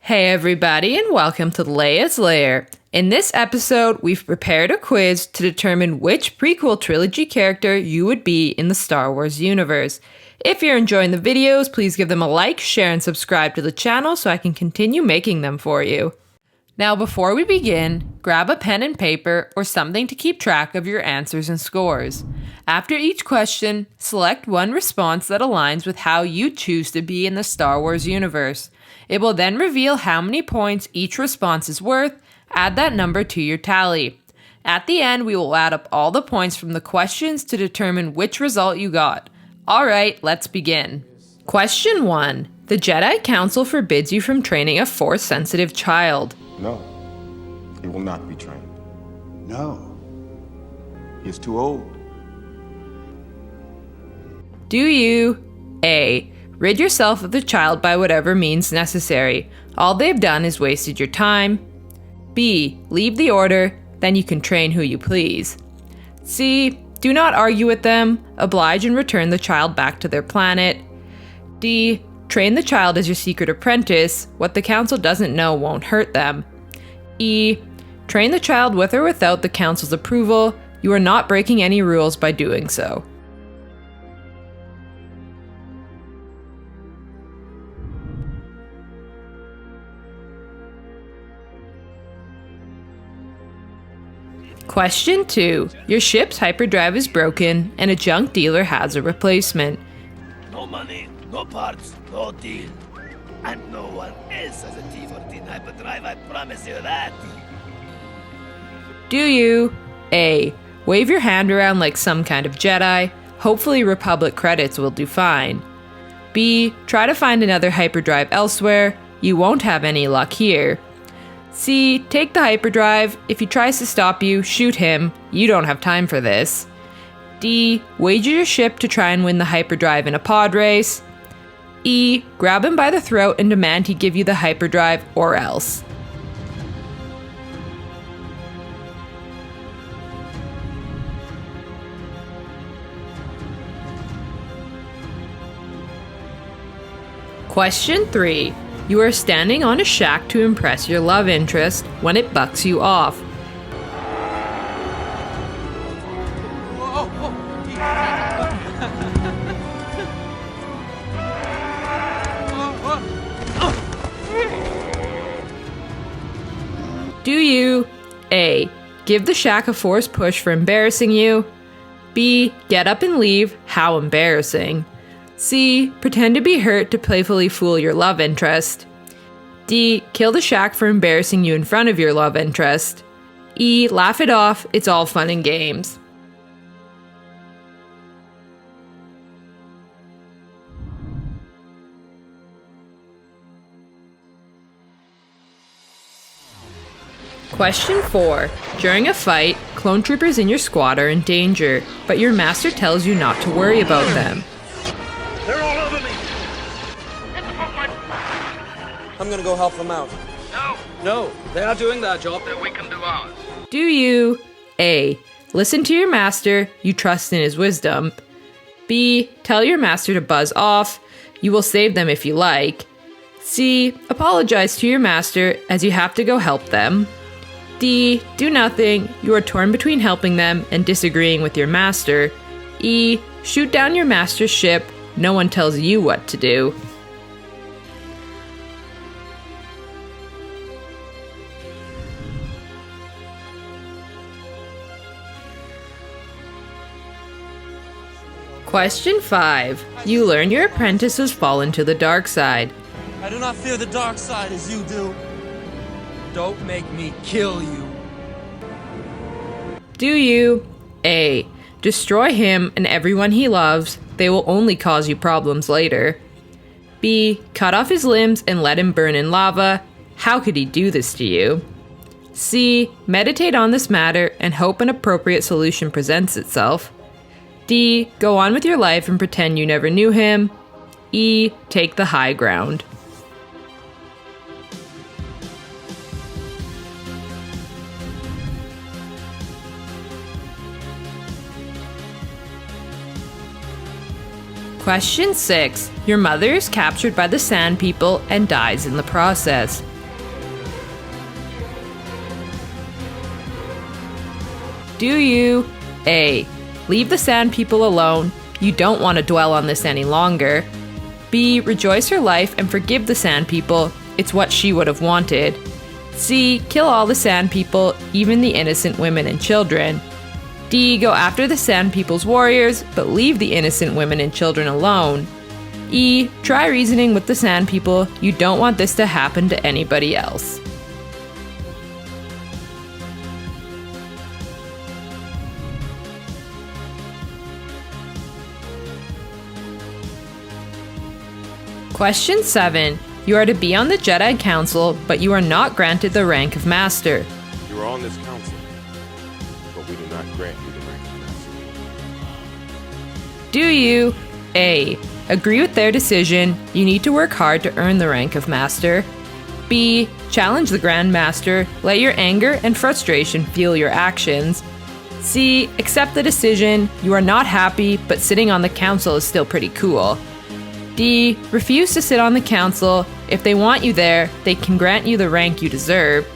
Hey everybody, and welcome to Leia's Lair. In this episode, we've prepared a quiz to determine which prequel trilogy character you would be in the Star Wars universe. If you're enjoying the videos, please give them a like, share, and subscribe to the channel so I can continue making them for you. Now before we begin, grab a pen and paper or something to keep track of your answers and scores. After each question, select one response that aligns with how you choose to be in the Star Wars universe. It will then reveal how many points each response is worth. Add that number to your tally. At the end, we will add up all the points from the questions to determine which result you got. Alright, let's begin. Question 1. The Jedi Council forbids you from training a Force-sensitive child. No, he will not be trained. No. He is too old. Do you A. Rid yourself of the child by whatever means necessary. All they've done is wasted your time. B. Leave the order, then you can train who you please. C. Do not argue with them. Oblige and return the child back to their planet. D. Train the child as your secret apprentice. What the council doesn't know won't hurt them. E. Train the child with or without the council's approval. You are not breaking any rules by doing so. Question 2. Your ship's hyperdrive is broken and a junk dealer has a replacement. No money, no parts, no deal. And no one else has a T-14 hyperdrive, I promise you that. Do you A. Wave your hand around like some kind of Jedi. Hopefully Republic credits will do fine. B. Try to find another hyperdrive elsewhere. You won't have any luck here. C. Take the hyperdrive. If he tries to stop you, shoot him. You don't have time for this. D. Wager your ship to try and win the hyperdrive in a pod race. E. Grab him by the throat and demand he give you the hyperdrive or else. Question 3. You are standing on a shack to impress your love interest when it bucks you off. Do you A. Give the shack a forced push for embarrassing you? B. Get up and leave. How embarrassing. C. Pretend to be hurt to playfully fool your love interest. D. Kill the shack for embarrassing you in front of your love interest. E. Laugh it off. It's all fun and games. Question 4. During a fight, clone troopers in your squad are in danger, but your master tells you not to worry about them. They're all over me. I'm gonna go help them out. No, they are doing their job. Then we can do ours. Do you A. Listen to your master, you trust in his wisdom. B. Tell your master to buzz off, you will save them if you like. C. Apologize to your master as you have to go help them. D. Do nothing, you are torn between helping them and disagreeing with your master. E. Shoot down your master's ship, no one tells you what to do. Question 5. You learn your apprentice has fallen to the dark side. I do not fear the dark side as you do. Don't make me kill you. Do you A. Destroy him and everyone he loves. They will only cause you problems later. B. Cut off his limbs and let him burn in lava. How could he do this to you? C. Meditate on this matter and hope an appropriate solution presents itself. D. Go on with your life and pretend you never knew him. E. Take the high ground. Question 6. Your mother is captured by the Sand People and dies in the process. Do you A. Leave the Sand People alone? You don't want to dwell on this any longer. B. Rejoice her life and forgive the Sand People. It's what she would have wanted. C. Kill all the Sand People, even the innocent women and children. D. Go after the Sand People's warriors, but leave the innocent women and children alone. E. Try reasoning with the Sand People. You don't want this to happen to anybody else. Question 7. You are to be on the Jedi Council, but you are not granted the rank of Master. You are on this council, but we do not grant you the rank of Master. Do you A. Agree with their decision? You need to work hard to earn the rank of Master. B. Challenge the Grand Master. Let your anger and frustration fuel your actions. C. Accept the decision. You are not happy, but sitting on the council is still pretty cool. D. Refuse to sit on the council. If they want you there, they can grant you the rank you deserve.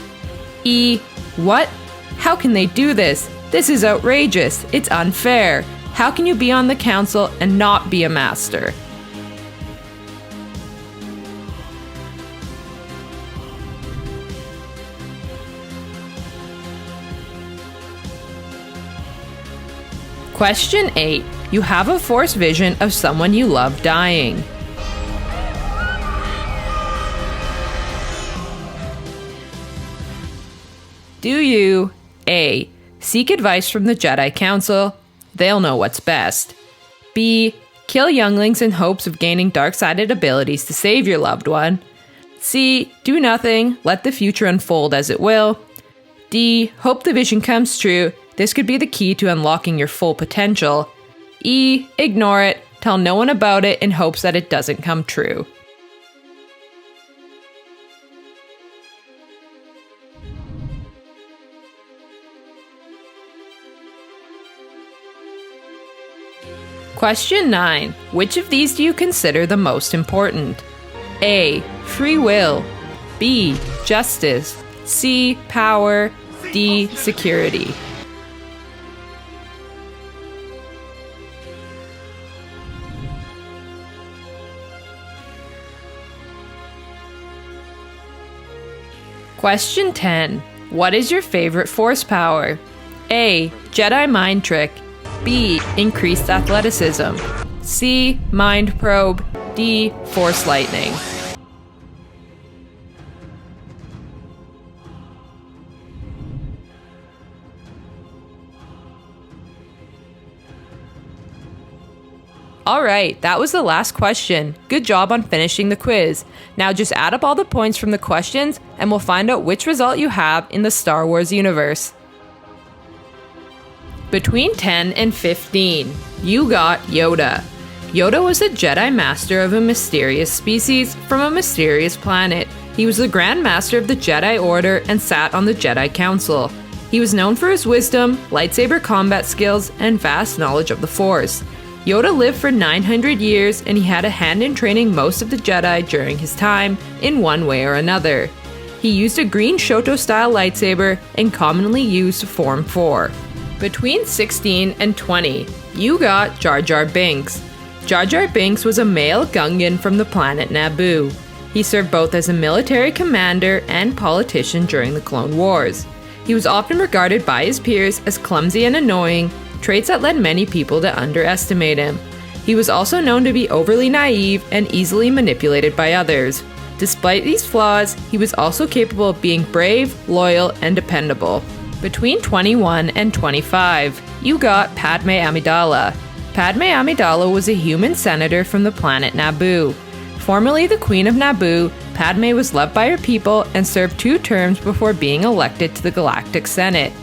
E. What? How can they do this? This is outrageous. It's unfair. How can you be on the council and not be a master? Question 8. You have a Force vision of someone you love dying. Do you A. Seek advice from the Jedi Council? They'll know what's best. B. Kill younglings in hopes of gaining dark-sided abilities to save your loved one. C. Do nothing, let the future unfold as it will. D. Hope the vision comes true. This could be the key to unlocking your full potential. E. Ignore it, tell no one about it in hopes that it doesn't come true. Question 9. Which of these do you consider the most important? A. Free will. B. Justice. C. Power. D. Security. Question 10. What is your favorite Force power? A. Jedi Mind Trick. B. Increased athleticism. C. Mind Probe. D. Force Lightning. Alright, that was the last question. Good job on finishing the quiz. Now just add up all the points from the questions and we'll find out which result you have in the Star Wars universe. Between 10 and 15, you got Yoda. Yoda was a Jedi Master of a mysterious species from a mysterious planet. He was the Grand Master of the Jedi Order and sat on the Jedi Council. He was known for his wisdom, lightsaber combat skills, and vast knowledge of the Force. Yoda lived for 900 years and he had a hand in training most of the Jedi during his time, in one way or another. He used a green Shoto-style lightsaber and commonly used Form 4. Between 16 and 20, you got Jar Jar Binks. Jar Jar Binks was a male Gungan from the planet Naboo. He served both as a military commander and politician during the Clone Wars. He was often regarded by his peers as clumsy and annoying, traits that led many people to underestimate him. He was also known to be overly naive and easily manipulated by others. Despite these flaws, he was also capable of being brave, loyal, and dependable. Between 21 and 25, you got Padme Amidala. Padme Amidala was a human senator from the planet Naboo. Formerly the Queen of Naboo, Padme was loved by her people and served 2 terms before being elected to the Galactic Senate.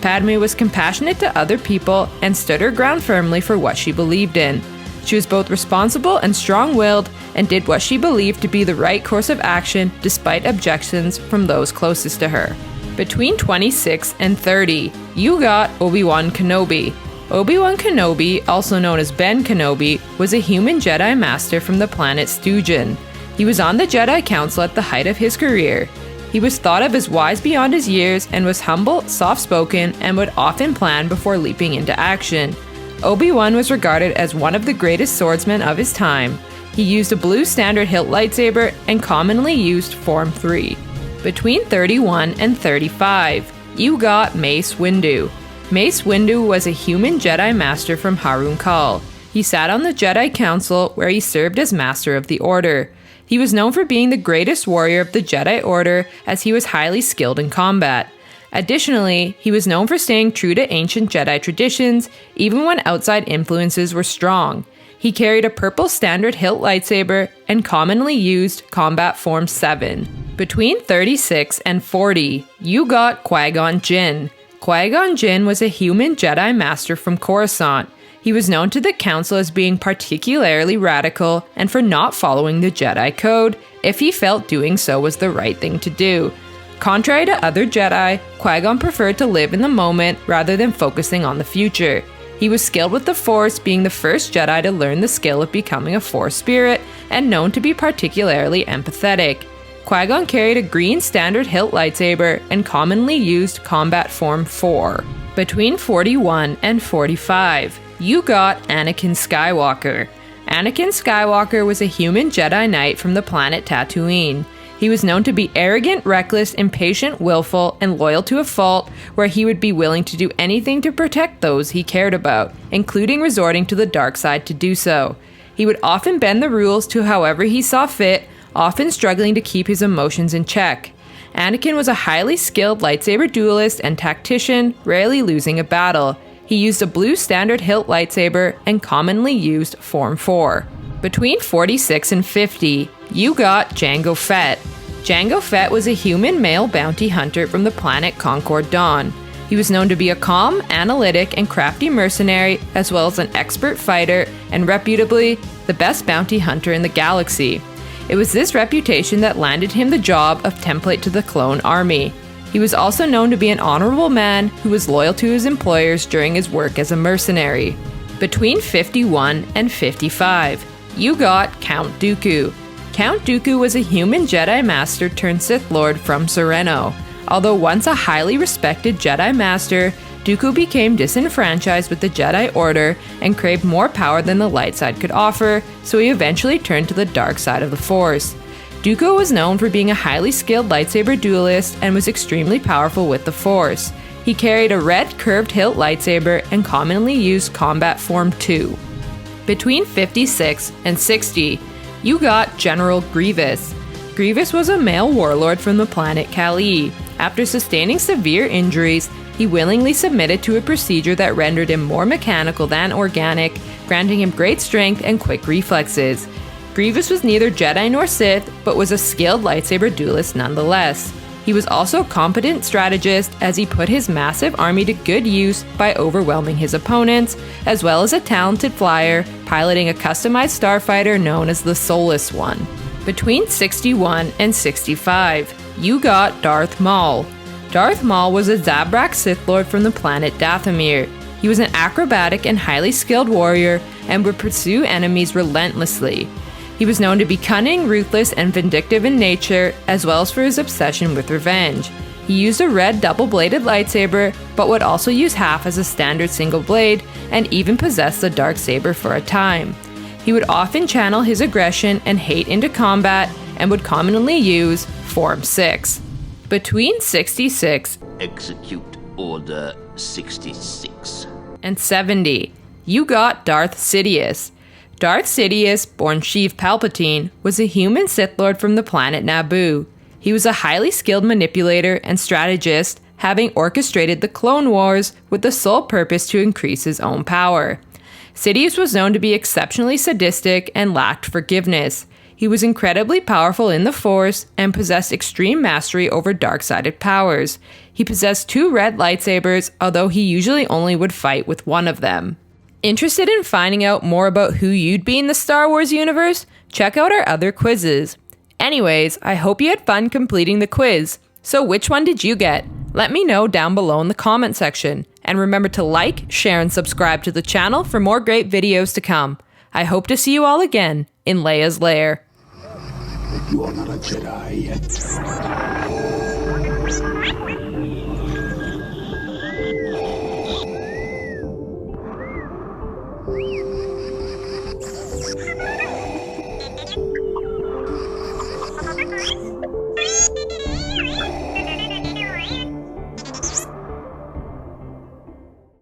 Padme was compassionate to other people and stood her ground firmly for what she believed in. She was both responsible and strong-willed and did what she believed to be the right course of action despite objections from those closest to her. Between 26 and 30, you got Obi-Wan Kenobi. Obi-Wan Kenobi, also known as Ben Kenobi, was a human Jedi Master from the planet Stugin. He was on the Jedi Council at the height of his career. He was thought of as wise beyond his years and was humble, soft-spoken, and would often plan before leaping into action. Obi-Wan was regarded as one of the greatest swordsmen of his time. He used a blue standard hilt lightsaber and commonly used Form 3. Between 31 and 35, you got Mace Windu. Mace Windu was a human Jedi Master from Harun Kal. He sat on the Jedi Council where he served as Master of the Order. He was known for being the greatest warrior of the Jedi Order as he was highly skilled in combat. Additionally, he was known for staying true to ancient Jedi traditions, even when outside influences were strong. He carried a purple standard hilt lightsaber and commonly used Combat Form 7. Between 36 and 40, you got Qui-Gon Jinn. Qui-Gon Jinn was a human Jedi Master from Coruscant. He was known to the Council as being particularly radical and for not following the Jedi Code if he felt doing so was the right thing to do. Contrary to other Jedi, Qui-Gon preferred to live in the moment rather than focusing on the future. He was skilled with the Force, being the first Jedi to learn the skill of becoming a Force spirit and known to be particularly empathetic. Qui-Gon carried a green standard hilt lightsaber and commonly used Combat Form 4. Between 41 and 45, you got Anakin Skywalker. Anakin Skywalker was a human Jedi Knight from the planet Tatooine. He was known to be arrogant, reckless, impatient, willful, and loyal to a fault, where he would be willing to do anything to protect those he cared about, including resorting to the dark side to do so. He would often bend the rules to however he saw fit, often struggling to keep his emotions in check. Anakin was a highly skilled lightsaber duelist and tactician, rarely losing a battle. He used a blue standard hilt lightsaber and commonly used Form 4. Between 46 and 50, you got Jango Fett. Jango Fett was a human male bounty hunter from the planet Concord Dawn. He was known to be a calm, analytic, and crafty mercenary, as well as an expert fighter, and reputably, the best bounty hunter in the galaxy. It was this reputation that landed him the job of template to the clone army. He was also known to be an honorable man who was loyal to his employers during his work as a mercenary. Between 51 and 55, you got Count Dooku. Count Dooku was a human Jedi Master turned Sith Lord from Sereno. Although once a highly respected Jedi Master, Dooku became disenfranchised with the Jedi Order and craved more power than the light side could offer, so he eventually turned to the dark side of the Force. Dooku was known for being a highly skilled lightsaber duelist and was extremely powerful with the Force. He carried a red curved hilt lightsaber and commonly used Combat Form 2. Between 56 and 60, you got General Grievous. Grievous was a male warlord from the planet Kali. After sustaining severe injuries, he willingly submitted to a procedure that rendered him more mechanical than organic, granting him great strength and quick reflexes. Grievous was neither Jedi nor Sith, but was a skilled lightsaber duelist nonetheless. He was also a competent strategist as he put his massive army to good use by overwhelming his opponents, as well as a talented flyer, piloting a customized starfighter known as the Soulless One. Between 61 and 65, you got Darth Maul. Darth Maul was a Zabrak Sith Lord from the planet Dathomir. He was an acrobatic and highly skilled warrior and would pursue enemies relentlessly. He was known to be cunning, ruthless, and vindictive in nature, as well as for his obsession with revenge. He used a red double-bladed lightsaber, but would also use half as a standard single blade, and even possess the dark saber for a time. He would often channel his aggression and hate into combat, and would commonly use Form 6. Between 66 Execute Order 66. and 70, you got Darth Sidious. Darth Sidious, born Sheev Palpatine, was a human Sith Lord from the planet Naboo. He was a highly skilled manipulator and strategist, having orchestrated the Clone Wars with the sole purpose to increase his own power. Sidious was known to be exceptionally sadistic and lacked forgiveness. He was incredibly powerful in the Force and possessed extreme mastery over dark-sided powers. He possessed 2 red lightsabers, although he usually only would fight with one of them. Interested in finding out more about who you'd be in the Star Wars universe? Check out our other quizzes. Anyways, I hope you had fun completing the quiz. So which one did you get? Let me know down below in the comment section. And remember to like, share, and subscribe to the channel for more great videos to come. I hope to see you all again in Leia's Lair. You are not a Jedi yet.